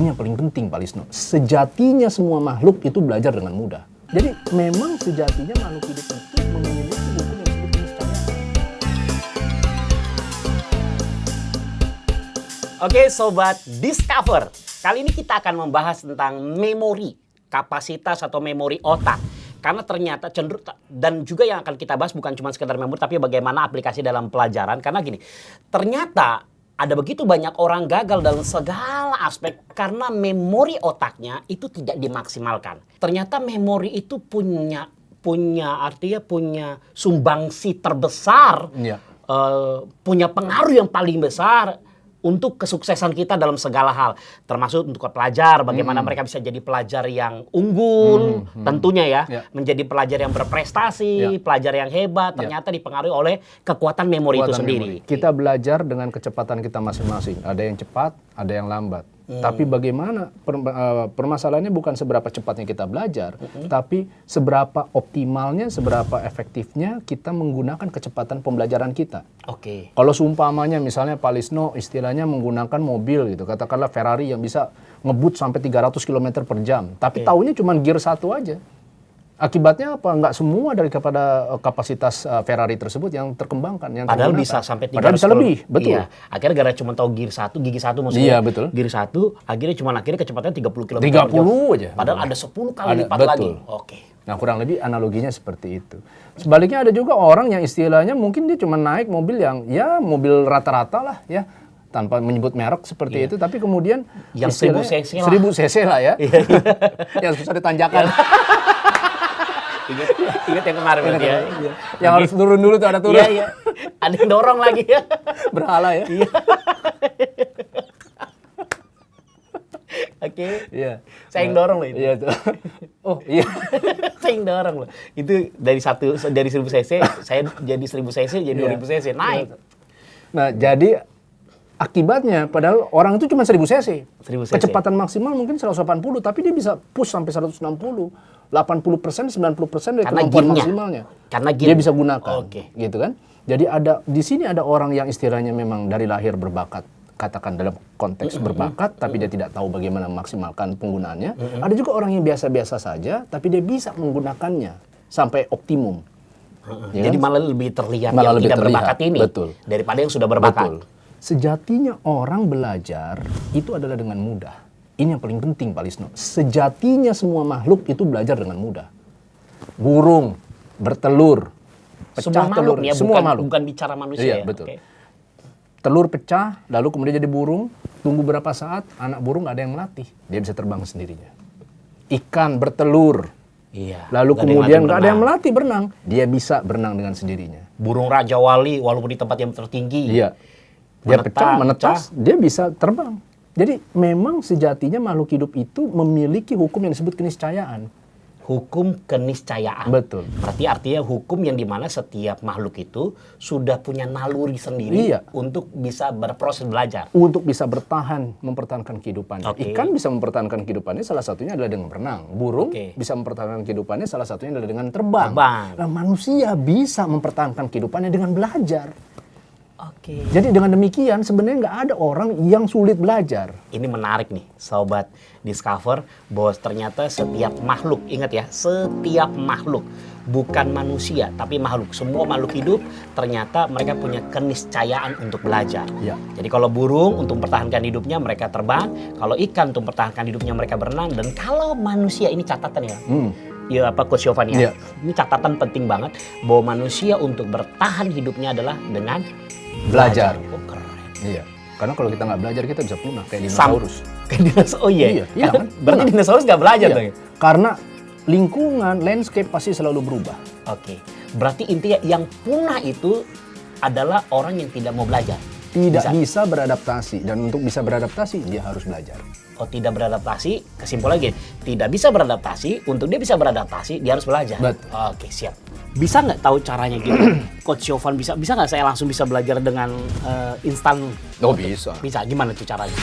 Ini yang paling penting, Pak Lisno. Sejatinya semua makhluk itu belajar dengan mudah. Jadi memang sejatinya makhluk hidup itu memiliki hukum yang disebut keniscayaan. Oke, Sobat Discover. Kali ini kita akan membahas tentang memori, kapasitas atau memori otak. Karena ternyata cenderung, dan juga yang akan kita bahas bukan cuma sekedar memori, tapi bagaimana aplikasi dalam pelajaran. Karena gini, ternyata ada begitu banyak orang gagal dalam segala aspek karena memori otaknya itu tidak dimaksimalkan. Ternyata memori itu punya sumbangsi terbesar, punya pengaruh yang paling besar untuk kesuksesan kita dalam segala hal, termasuk untuk pelajar, bagaimana mereka bisa jadi pelajar yang unggul, tentunya ya, menjadi pelajar yang berprestasi, pelajar yang hebat, ternyata dipengaruhi oleh kekuatan memori itu sendiri. Kita belajar dengan kecepatan kita masing-masing, ada yang cepat, ada yang lambat. Tapi bagaimana permasalahannya bukan seberapa cepatnya kita belajar, tapi seberapa optimalnya, seberapa efektifnya kita menggunakan kecepatan pembelajaran kita. Oke. Kalau seumpamanya misalnya Pak Lisno istilahnya menggunakan mobil gitu, katakanlah Ferrari yang bisa ngebut sampai 300 km per jam, tapi taunya cuma gear 1 aja. Akibatnya apa? Nggak semua daripada kapasitas Ferrari tersebut yang terkembangkan. Yang padahal bisa sampai 300 padahal bisa lebih, betul. Iya. Akhirnya gara cuma tahu gigi satu maksudnya. Iya, betul. Gigi 1, akhirnya kecepatannya 30 km 30 aja. Padahal ada 10 kali lipat betul lagi. Oke. Nah, kurang lebih analoginya seperti itu. Sebaliknya ada juga orang yang istilahnya mungkin dia cuma naik mobil yang ya mobil rata-rata lah ya, tanpa menyebut merek seperti itu, tapi kemudian yang 1000 cc lah. 1000 cc lah ya. Yang susah ditanjakan. Ingat yang kemarin berarti ya. Yang harus turun dulu tuh, ada turun. Iya. Ada yang dorong lagi ya. Berhala ya. Iya. Oke. Iya. Saya yang dorong loh itu. Iya tuh. Oh, iya. Saya yang dorong loh. Itu dari 1000 cc, saya jadi 1000 cc, jadi 2000 cc, naik. Nah, jadi akibatnya padahal orang itu cuma 1000 cc. 1000 cc. Kecepatan maksimal mungkin 180, tapi dia bisa push sampai 160. 80%, 90% dari kemampuan maksimalnya. Karena dia bisa gunakan. Oke. Gitu kan? Jadi di sini ada orang yang istilahnya memang dari lahir berbakat, katakan dalam konteks berbakat, tapi dia tidak tahu bagaimana memaksimalkan penggunaannya. Ada juga orang yang biasa-biasa saja, tapi dia bisa menggunakannya sampai optimum. Ya Jadi kan? malah lebih terlihat Malah yang lebih tidak terlihat. berbakat ini Betul. daripada yang sudah berbakat. Betul. Sejatinya orang belajar itu adalah dengan mudah. Ini yang paling penting, Pak Lisno. Sejatinya semua makhluk itu belajar dengan mudah. Burung bertelur, pecah Semua telur, makhluk ya, semua makhluk. bukan bicara manusia Iya, ya. betul. Oke. Telur pecah, lalu kemudian jadi burung. Tunggu berapa saat, anak burung nggak ada yang melatih, dia bisa terbang sendirinya. Ikan bertelur, Iya. lalu Nggak kemudian nggak ada yang berenang. melatih berenang, dia bisa berenang dengan sendirinya. Burung Raja Wali walaupun di tempat yang tertinggi. Iya. Dia menetas, dia bisa terbang. Jadi memang sejatinya makhluk hidup itu memiliki hukum yang disebut keniscayaan. Hukum keniscayaan. Betul. Berarti artinya hukum yang dimana setiap makhluk itu sudah punya naluri sendiri untuk bisa berproses belajar. Untuk bisa bertahan, mempertahankan kehidupannya. Oke. Ikan bisa mempertahankan kehidupannya salah satunya adalah dengan berenang. Burung bisa mempertahankan kehidupannya salah satunya adalah dengan terbang. Nah, manusia bisa mempertahankan kehidupannya dengan belajar. Oke. Jadi dengan demikian sebenarnya nggak ada orang yang sulit belajar. Ini menarik nih, Sobat Discover, bahwa ternyata setiap makhluk, ingat ya, setiap makhluk, bukan manusia, tapi makhluk. Semua makhluk hidup ternyata mereka punya keniscayaan untuk belajar. Ya. Jadi kalau burung untuk mempertahankan hidupnya mereka terbang, kalau ikan untuk mempertahankan hidupnya mereka berenang, dan kalau manusia, ini catatan ya. Ya apa Coach Yovan ya. Ini catatan penting banget bahwa manusia untuk bertahan hidupnya adalah dengan belajar. Oh, keren. Iya. Karena kalau kita nggak belajar kita bisa punah kayak dinosaurus. Kayak dinosaurus. Oh iya. Iya kan? Berarti dinosaurus nggak belajar dong ya? Karena lingkungan, landscape pasti selalu berubah. Oke. Berarti intinya yang punah itu adalah orang yang tidak mau belajar. Tidak bisa beradaptasi, dan untuk bisa beradaptasi dia harus belajar. Oh, tidak beradaptasi, kesimpulan lagi, tidak bisa beradaptasi, untuk dia bisa beradaptasi dia harus belajar. Betul. Oke, siap. Bisa nggak tahu caranya gitu? Coach Yovan bisa nggak saya langsung bisa belajar dengan instan? Oh, bisa. Bisa, gimana tuh caranya?